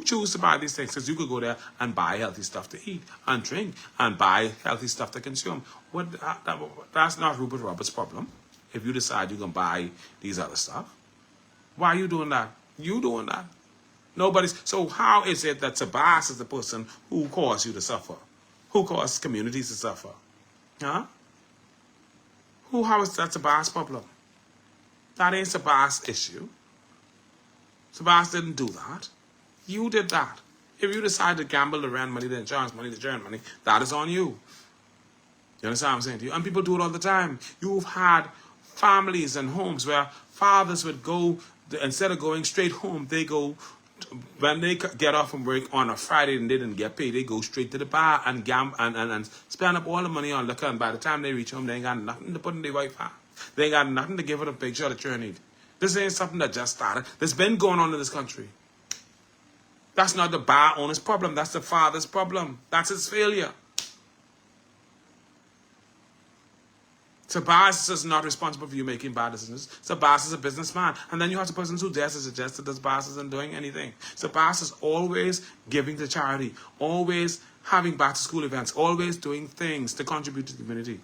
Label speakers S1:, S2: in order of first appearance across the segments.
S1: choose to buy these things because you could go there and buy healthy stuff to eat and drink and buy healthy stuff to consume. That's not Rupert Roberts' problem. If you decide you can buy these other stuff, why are you doing that? You doing that? Nobody's. So how is it that Sebas is the person who caused you to suffer? Who caused communities to suffer? Huh? How is that Sebas' problem? That ain't Sebas' issue. Sebas didn't do that. You did that. If you decide to gamble the rent money, the insurance money, the journey money, that is on you. You understand what I'm saying to you? And people do it all the time. You've had families and homes where fathers would go, instead of going straight home, they go, when they get off from work on a Friday and they didn't get paid, they go straight to the bar and gamble and spend up all the money on liquor. And by the time they reach home, they ain't got nothing to put in their Wi-Fi. They ain't got nothing to give her the picture that you need. This ain't something that just started. This been going on in this country. That's not the bar owner's problem. That's the father's problem. That's his failure. Sebas is not responsible for you making bad decisions. Sebas is a businessman. And then you have the person who dares to suggest that Sebas isn't doing anything. Sebas is always giving to charity, always having back to school events, always doing things to contribute to the community.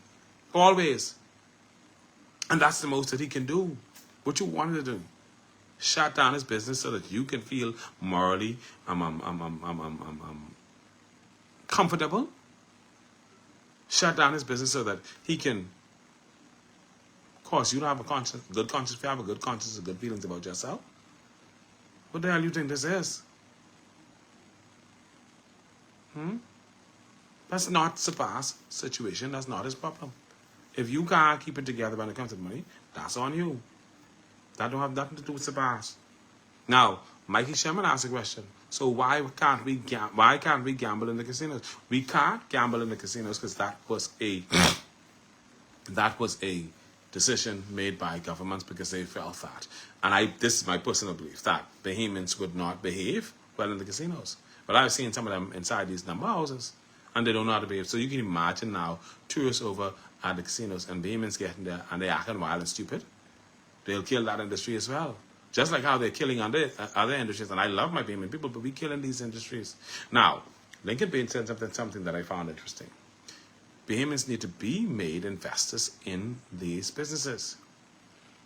S1: Always. And that's the most that he can do. What you wanted to do. Shut down his business so that you can feel morally comfortable. Shut down his business so that he can. Of course, you don't have a conscience, good conscience. If you have a good conscience and good feelings about yourself, what the hell do you think this is? That's not Sebas' situation. That's not his problem. If you can't keep it together when it comes to money, that's on you. That don't have nothing to do with Sebas. Now, Mikey Sherman asked a question. So why can't we gamble in the casinos? We can't gamble in the casinos because that was a decision made by governments because they felt that. And this is my personal belief, that Bahamians would not behave well in the casinos. But I've seen some of them inside these number houses, and they don't know how to behave. So you can imagine now tourists over at the casinos and Bahamians getting there and they're acting wild and stupid. They'll kill that industry as well. Just like how they're killing other industries. And I love my Bahamian people, but we kill in these industries. Now, Lincoln Bain said something that I found interesting. Bahamians need to be made investors in these businesses.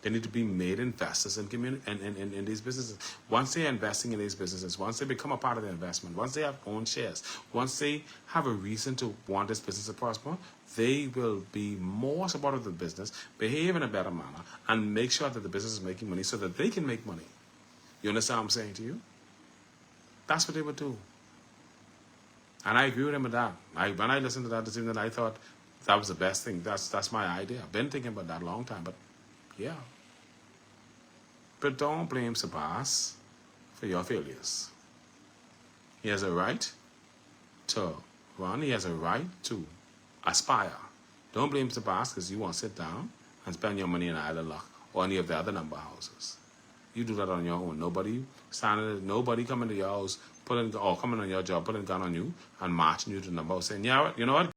S1: They need to be made investors in these businesses. Once they are investing in these businesses, once they become a part of the investment, once they have own shares, once they have a reason to want this business to prosper, they will be more supportive of the business, behave in a better manner, and make sure that the business is making money so that they can make money. You understand what I'm saying to you? That's what they would do. And I agree with him with that. When I listened to that this evening, I thought that was the best thing. That's my idea. I've been thinking about that a long time, but yeah. But don't blame Sebas for your failures. He has a right to run. He has a right to aspire. Don't blame Sebas because you want to sit down and spend your money in Island Lock or any of the other number houses. You do that on your own. Nobody coming to your house, coming on your job, putting a gun on you and marching you to the number house saying, yeah, you know what?